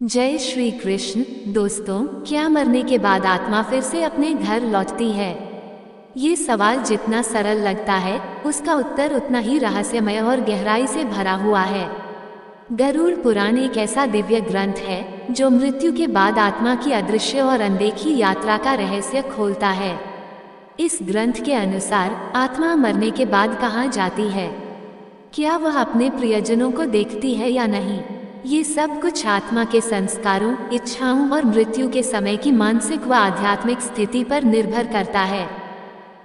जय श्री कृष्ण। दोस्तों, क्या मरने के बाद आत्मा फिर से अपने घर लौटती है? ये सवाल जितना सरल लगता है, उसका उत्तर उतना ही रहस्यमय और गहराई से भरा हुआ है। गरुड़ पुराण एक ऐसा दिव्य ग्रंथ है जो मृत्यु के बाद आत्मा की अदृश्य और अनदेखी यात्रा का रहस्य खोलता है। इस ग्रंथ के अनुसार आत्मा मरने के बाद कहाँ जाती है? क्या वह अपने प्रियजनों को देखती है या नहीं? ये सब कुछ आत्मा के संस्कारों, इच्छाओं और मृत्यु के समय की मानसिक व आध्यात्मिक स्थिति पर निर्भर करता है।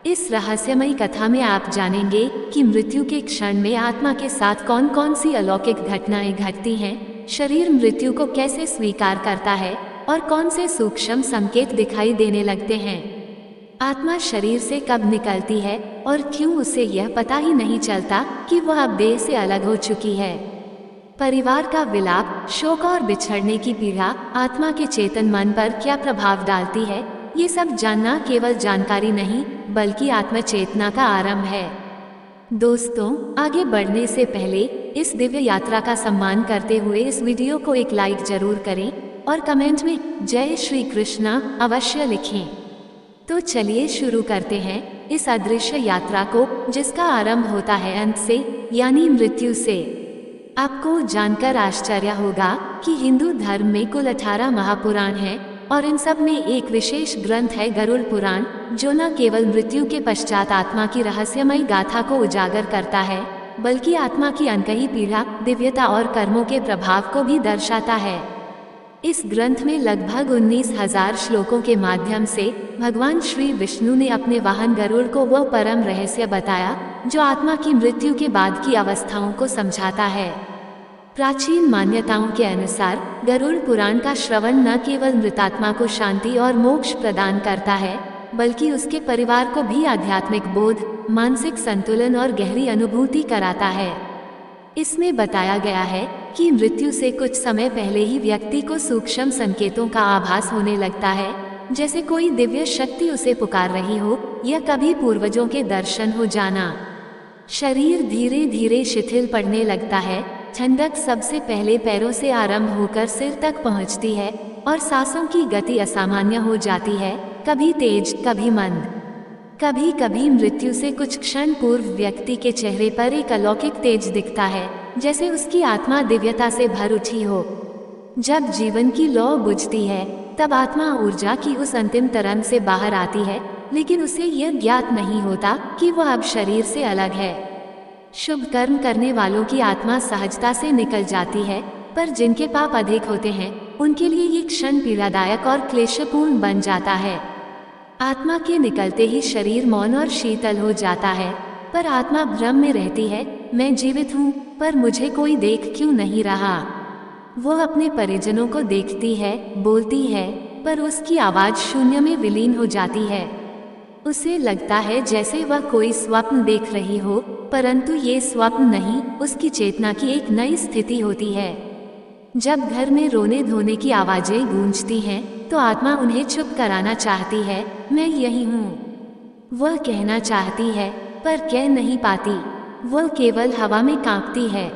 इस रहस्यमयी कथा में आप जानेंगे कि मृत्यु के क्षण में आत्मा के साथ कौन कौन सी अलौकिक घटनाएं घटती हैं, शरीर मृत्यु को कैसे स्वीकार करता है और कौन से सूक्ष्म संकेत दिखाई देने लगते हैं। आत्मा शरीर से कब निकलती है और क्यों उसे यह पता ही नहीं चलता कि वह अब देह से अलग हो चुकी है। परिवार का विलाप, शोक और बिछड़ने की पीड़ा आत्मा के चेतन मन पर क्या प्रभाव डालती है, ये सब जानना केवल जानकारी नहीं बल्कि आत्मचेतना का आरंभ है। दोस्तों, आगे बढ़ने से पहले इस दिव्य यात्रा का सम्मान करते हुए इस वीडियो को एक लाइक जरूर करें और कमेंट में जय श्री कृष्णा अवश्य लिखें। तो चलिए शुरू करते हैं इस अदृश्य यात्रा को, जिसका आरंभ होता है अंत से, यानी मृत्यु से। आपको जानकर आश्चर्य होगा कि हिंदू धर्म में कुल 18 महापुराण हैं और इन सब में एक विशेष ग्रंथ है गरुड़ पुराण, जो न केवल मृत्यु के पश्चात आत्मा की रहस्यमयी गाथा को उजागर करता है बल्कि आत्मा की अनकही पीड़ा, दिव्यता और कर्मों के प्रभाव को भी दर्शाता है। इस ग्रंथ में लगभग 19,000 श्लोकों के माध्यम से भगवान श्री विष्णु ने अपने वाहन गरुड़ को वह परम रहस्य बताया जो आत्मा की मृत्यु के बाद की अवस्थाओं को समझाता है। प्राचीन मान्यताओं के अनुसार गरुड़ पुराण का श्रवण न केवल मृतात्मा को शांति और मोक्ष प्रदान करता है बल्कि उसके परिवार को भी आध्यात्मिक बोध, मानसिक संतुलन और गहरी अनुभूति कराता है। इसमें बताया गया है कि मृत्यु से कुछ समय पहले ही व्यक्ति को सूक्ष्म संकेतों का आभास होने लगता है, जैसे कोई दिव्य शक्ति उसे पुकार रही हो या कभी पूर्वजों के दर्शन हो जाना। शरीर धीरे धीरे शिथिल पड़ने लगता है, ठंडक सबसे पहले पैरों से आरंभ होकर सिर तक पहुंचती है और सांसों की गति असामान्य हो जाती है, कभी तेज कभी मंद। कभी कभी मृत्यु से कुछ क्षण पूर्व व्यक्ति के चेहरे पर एक अलौकिक तेज दिखता है, जैसे उसकी आत्मा दिव्यता से भर उठी हो। जब जीवन की लौ बुझती है तब आत्मा ऊर्जा की उस अंतिम तरंग से बाहर आती है, लेकिन उसे यह ज्ञात नहीं होता कि वह अब शरीर से अलग है। शुभ कर्म करने वालों की आत्मा सहजता से निकल जाती है, पर जिनके पाप अधिक होते हैं उनके लिए ये क्षण पीड़ादायक और क्लेशपूर्ण बन जाता है। आत्मा के निकलते ही शरीर मौन और शीतल हो जाता है, पर आत्मा भ्रम में रहती है, मैं जीवित हूँ पर मुझे कोई देख क्यों नहीं रहा। वह अपने परिजनों को देखती है, बोलती है, पर उसकी आवाज शून्य में विलीन हो जाती है। उसे लगता है जैसे वह कोई स्वप्न देख रही हो, परंतु ये स्वप्न नहीं, उसकी चेतना की एक नई स्थिति होती है। जब घर में रोने धोने की आवाजें गूंजती हैं तो आत्मा उन्हें चुप कराना चाहती है, मैं यही हूँ। वह कहना चाहती है पर कह नहीं पाती, वह केवल हवा में कांपती है।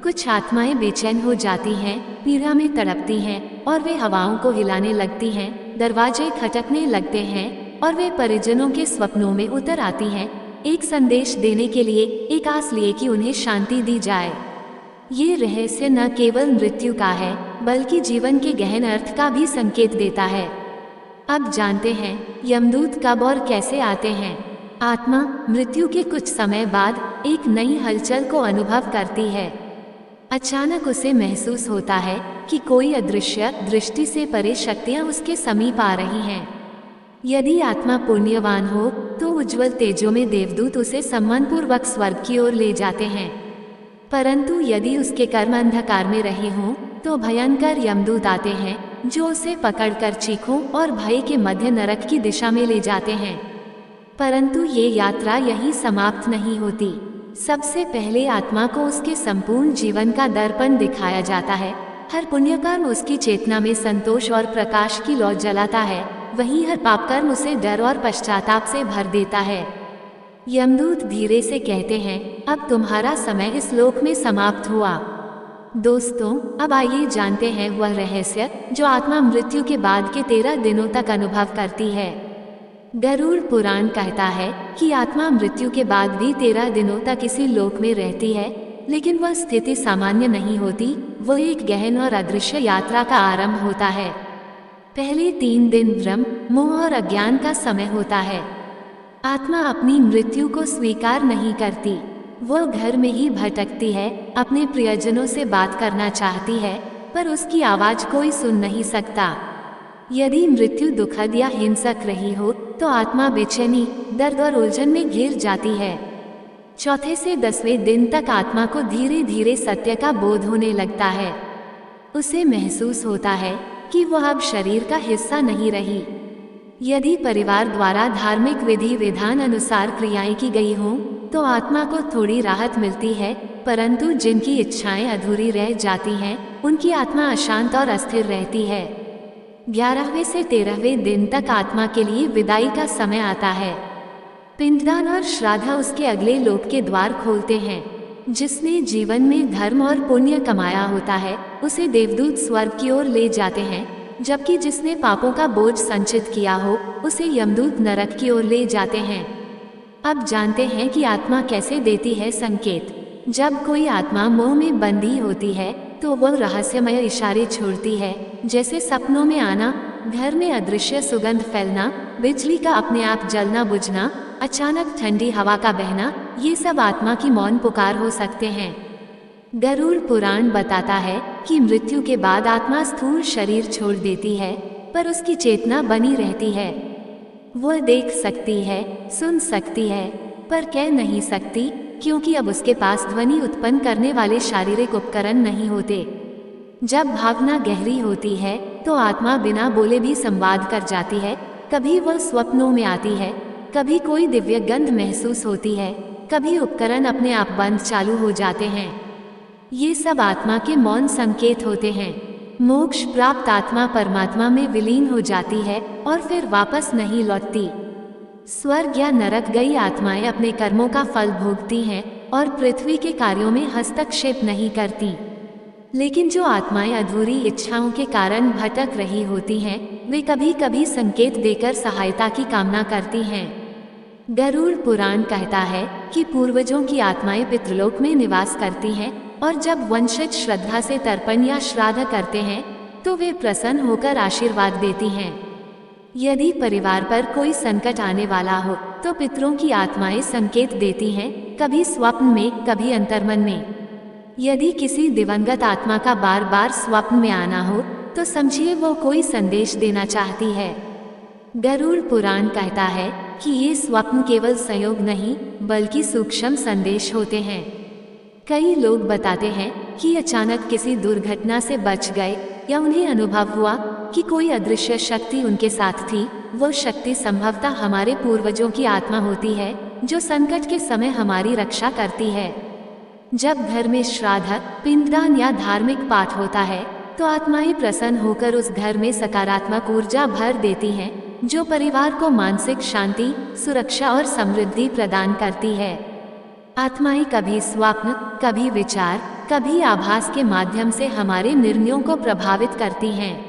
कुछ आत्माएं बेचैन हो जाती हैं, पीड़ा में तड़पती हैं और वे हवाओं को हिलाने लगती हैं, दरवाजे खटकने लगते हैं और वे परिजनों के स्वप्नों में उतर आती हैं, एक संदेश देने के लिए, एक आस लिए कि उन्हें शांति दी जाए। ये रहस्य न केवल मृत्यु का है बल्कि जीवन के गहन अर्थ का भी संकेत देता है। अब जानते हैं यमदूत कब और कैसे आते हैं। आत्मा मृत्यु के कुछ समय बाद एक नई हलचल को अनुभव करती है। अचानक उसे महसूस होता है कि कोई अदृश्य, दृष्टि से परे शक्तियां उसके समीप आ रही हैं। यदि आत्मा पुण्यवान हो तो उज्जवल तेजों में देवदूत उसे सम्मानपूर्वक स्वर्ग की ओर ले जाते हैं, परंतु यदि उसके कर्म अंधकार में रहे हों तो भयंकर यमदूत आते हैं जो उसे पकड़कर चीखों और भय के मध्य नरक की दिशा में ले जाते हैं। परंतु ये यात्रा यहीं समाप्त नहीं होती। सबसे पहले आत्मा को उसके संपूर्ण जीवन का दर्पण दिखाया जाता है। हर पुण्यकर्म उसकी चेतना में संतोष और प्रकाश की लौ जलाता है, वहीं हर पापकर्म उसे डर और पश्चाताप से भर देता है। यमदूत धीरे से कहते हैं, अब तुम्हारा समय इस लोक में समाप्त हुआ। दोस्तों, अब आइए जानते हैं वह रहस्य जो आत्मा मृत्यु के बाद के 13 दिनों तक अनुभव करती है। गरुड़ पुराण कहता है कि आत्मा मृत्यु के बाद भी 13 दिनों तक इसी लोक में रहती है, लेकिन वह स्थिति सामान्य नहीं होती। वो एक गहन और अदृश्य यात्रा का आरंभ होता है। पहले 3 दिन भ्रम, मोह और अज्ञान का समय होता है। आत्मा अपनी मृत्यु को स्वीकार नहीं करती। वह घर में ही भटकती है, अपने प्रियजनों से बात करना चाहती है, पर उसकी आवाज कोई सुन नहीं सकता। यदि मृत्यु दुखद या हिंसक रही हो तो आत्मा बेचैनी, दर्द और उलझन में घिर जाती है। चौथे से 10वें दिन तक आत्मा को धीरे धीरे सत्य का बोध होने लगता है। उसे महसूस होता है कि वह अब शरीर का हिस्सा नहीं रही। यदि परिवार द्वारा धार्मिक विधि विधान अनुसार क्रियाएं की गई हों तो आत्मा को थोड़ी राहत मिलती है, परंतु जिनकी इच्छाएं अधूरी रह जाती हैं, उनकी आत्मा अशांत और अस्थिर रहती है। 11वें से 13वें दिन तक आत्मा के लिए विदाई का समय आता है। पिंडदान और श्राद्ध उसके अगले लोक के द्वार खोलते हैं। जिसने जीवन में धर्म और पुण्य कमाया होता है, उसे देवदूत स्वर्ग की ओर ले जाते हैं, जबकि जिसने पापों का बोझ संचित किया हो, उसे यमदूत नरक की ओर ले जाते हैं। अब जानते हैं कि आत्मा कैसे देती है संकेत। जब कोई आत्मा मोह में बंधी होती है तो वह रहस्यमय इशारे छोड़ती है, जैसे सपनों में आना, घर में अदृश्य सुगंध फैलना, बिजली का अपने आप जलना बुझना, अचानक ठंडी हवा का बहना। ये सब आत्मा की मौन पुकार हो सकते हैं। गरुड़ पुराण बताता है कि मृत्यु के बाद आत्मा स्थूल शरीर छोड़ देती है, पर उसकी चेतना बनी रहती है। वह देख सकती है, सुन सकती है, पर कह नहीं सकती, क्योंकि अब उसके पास ध्वनि उत्पन्न करने वाले शारीरिक उपकरण नहीं होते। जब भावना गहरी होती है तो आत्मा बिना बोले भी संवाद कर जाती है। कभी वह स्वप्नों में आती है, कभी कोई दिव्य गंध महसूस होती है, कभी उपकरण अपने आप बंद चालू हो जाते हैं। ये सब आत्मा के मौन संकेत होते हैं। मोक्ष प्राप्त आत्मा परमात्मा में विलीन हो जाती है और फिर वापस नहीं लौटती। स्वर्ग या नरक गई आत्माएं अपने कर्मों का फल भोगती हैं और पृथ्वी के कार्यों में हस्तक्षेप नहीं करती। लेकिन जो आत्माएं अधूरी इच्छाओं के कारण भटक रही होती हैं, वे कभी कभी संकेत देकर सहायता की कामना करती हैं। गरुड़ पुराण कहता है कि पूर्वजों की आत्माएं पितृलोक में निवास करती हैं और जब वंशज श्रद्धा से तर्पण या श्राद्ध करते हैं तो वे प्रसन्न होकर आशीर्वाद देती हैं। यदि परिवार पर कोई संकट आने वाला हो तो पितरों की आत्माएं संकेत देती हैं, कभी स्वप्न में, कभी अंतर्मन में। यदि किसी दिवंगत आत्मा का बार बार स्वप्न में आना हो तो समझिए वो कोई संदेश देना चाहती है। गरुड़ पुराण कहता है कि ये स्वप्न केवल संयोग नहीं बल्कि सूक्ष्म संदेश होते हैं। कई लोग बताते हैं कि अचानक किसी दुर्घटना से बच गए या उन्हें अनुभव हुआ कि कोई अदृश्य शक्ति उनके साथ थी। वो शक्ति संभवतः हमारे पूर्वजों की आत्मा होती है जो संकट के समय हमारी रक्षा करती है। जब घर में श्राद्ध, पिंडदान या धार्मिक पाठ होता है तो आत्माएं प्रसन्न होकर उस घर में सकारात्मक ऊर्जा भर देती हैं, जो परिवार को मानसिक शांति, सुरक्षा और समृद्धि प्रदान करती है। आत्माएं कभी स्वप्न, कभी विचार, कभी आभास के माध्यम से हमारे निर्णयों को प्रभावित करती हैं।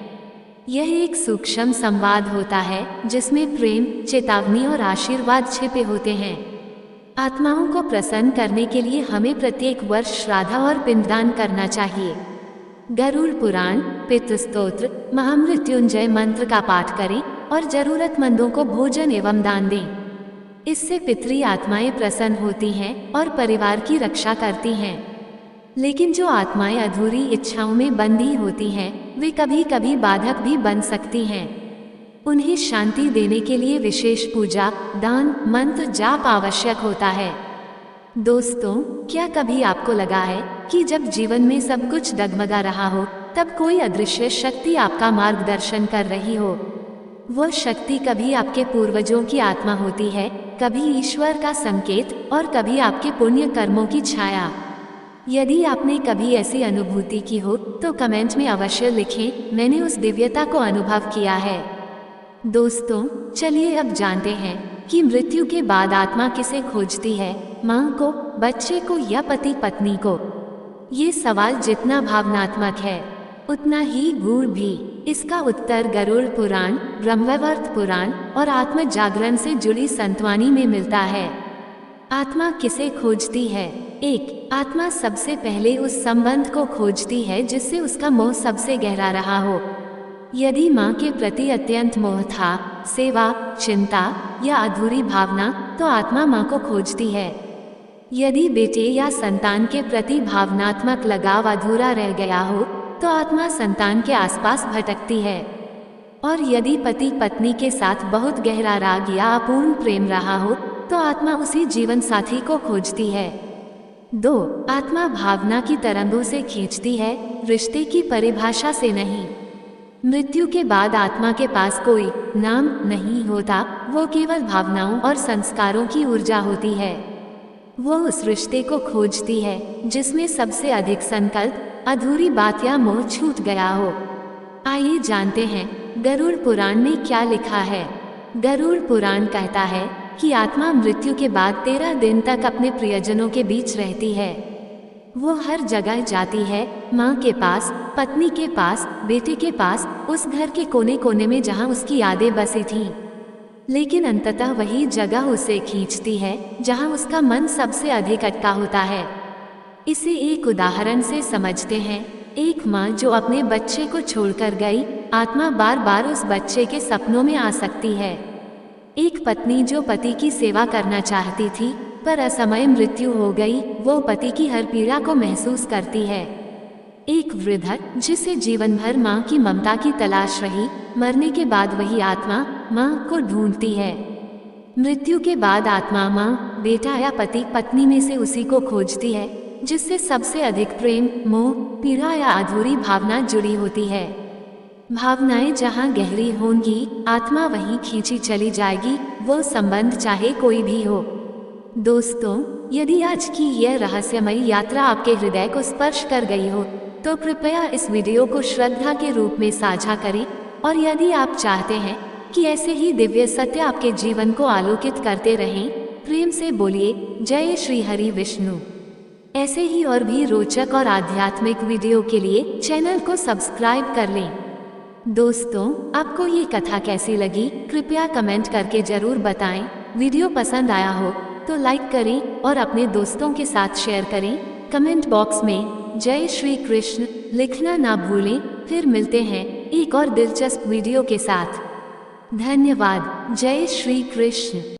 यह एक सूक्ष्म संवाद होता है जिसमें प्रेम, चेतावनी और आशीर्वाद छिपे होते हैं। आत्माओं को प्रसन्न करने के लिए हमें प्रत्येक वर्ष श्राद्ध और पिंडदान करना चाहिए। गरुड़ पुराण, पितृ स्तोत्र, महामृत्युंजय मंत्र का पाठ करें और जरूरतमंदों को भोजन एवं दान दें। इससे पितृ आत्माएं प्रसन्न होती हैं और परिवार की रक्षा करती हैं। लेकिन जो आत्माएं अधूरी इच्छाओं में बंधी होती हैं, वे कभी कभी बाधक भी बन सकती हैं। उन्हें शांति देने के लिए विशेष पूजा, दान, मंत्र जाप आवश्यक होता है। दोस्तों, क्या कभी आपको लगा है कि जब जीवन में सब कुछ डगमगा रहा हो तब कोई अदृश्य शक्ति आपका मार्गदर्शन कर रही हो? वह शक्ति कभी आपके पूर्वजों की आत्मा होती है, कभी ईश्वर का संकेत और कभी आपके पुण्य कर्मों की छाया। यदि आपने कभी ऐसी अनुभूति की हो तो कमेंट में अवश्य लिखें, मैंने उस दिव्यता को अनुभव किया है। दोस्तों, चलिए अब जानते हैं कि मृत्यु के बाद आत्मा किसे खोजती है, माँ को, बच्चे को या पति पत्नी को। ये सवाल जितना भावनात्मक है उतना ही गूढ़ भी। इसका उत्तर गरुड़ पुराण, ब्रह्मवैवर्त पुराण और आत्म जागरण से जुड़ी संतवानी में मिलता है। आत्मा किसे खोजती है? 1. आत्मा सबसे पहले उस संबंध को खोजती है जिससे उसका मोह सबसे गहरा रहा हो। यदि माँ के प्रति अत्यंत मोह था, सेवा, चिंता या अधूरी भावना, तो आत्मा माँ को खोजती है। यदि बेटे या संतान के प्रति भावनात्मक लगाव अधूरा रह गया हो, तो आत्मा संतान के आसपास भटकती है। और यदि पति पत्नी के साथ बहुत गहरा राग या अपूर्ण प्रेम रहा हो, तो आत्मा उसी जीवन साथी को खोजती है। 2. आत्मा भावना की तरंगों से खींचती है, रिश्ते की परिभाषा से नहीं। मृत्यु के बाद आत्मा के पास कोई नाम नहीं होता, वो केवल भावनाओं और संस्कारों की ऊर्जा होती है। वो उस रिश्ते को खोजती है जिसमें सबसे अधिक संकल्प, अधूरी बात या मोह छूट गया हो। आइए जानते हैं गरुड़ पुराण में क्या लिखा है। गरुड़ पुराण कहता है कि आत्मा मृत्यु के बाद 13 दिन तक अपने प्रियजनों के बीच रहती है। वो हर जगह जाती है, माँ के पास, पत्नी के पास, बेटे के पास, उस घर के कोने कोने में जहाँ उसकी यादें बसी थीं। लेकिन अंततः वही जगह उसे खींचती है जहाँ उसका मन सबसे अधिक अटका होता है। इसे एक उदाहरण से समझते हैं। एक माँ जो अपने बच्चे को छोड़कर गई, आत्मा बार बार उस बच्चे के सपनों में आ सकती है। एक पत्नी जो पति की सेवा करना चाहती थी पर असमय मृत्यु हो गई, वो पति की हर पीड़ा को महसूस करती है। एक वृद्ध जिसे जीवन भर माँ की ममता की तलाश रही, मरने के बाद वही आत्मा माँ को ढूंढती है। मृत्यु के बाद आत्मा माँ, बेटा या पति पत्नी में से उसी को खोजती है जिससे सबसे अधिक प्रेम, मोह, पीड़ा या अधूरी भावना जुड़ी होती है। भावनाएं जहाँ गहरी होंगी, आत्मा वहीं खींची चली जाएगी, वो संबंध चाहे कोई भी हो। दोस्तों, यदि आज की यह रहस्यमयी यात्रा आपके हृदय को स्पर्श कर गई हो, तो कृपया इस वीडियो को श्रद्धा के रूप में साझा करें। और यदि आप चाहते हैं कि ऐसे ही दिव्य सत्य आपके जीवन को आलोकित करते रहें, प्रेम से बोलिए जय श्री हरि विष्णु। ऐसे ही और भी रोचक और आध्यात्मिक वीडियो के लिए चैनल को सब्सक्राइब कर लें। दोस्तों, आपको ये कथा कैसी लगी कृपया कमेंट करके जरूर बताएं। वीडियो पसंद आया हो तो लाइक करें और अपने दोस्तों के साथ शेयर करें। कमेंट बॉक्स में जय श्री कृष्ण लिखना ना भूलें। फिर मिलते हैं एक और दिलचस्प वीडियो के साथ। धन्यवाद। जय श्री कृष्ण।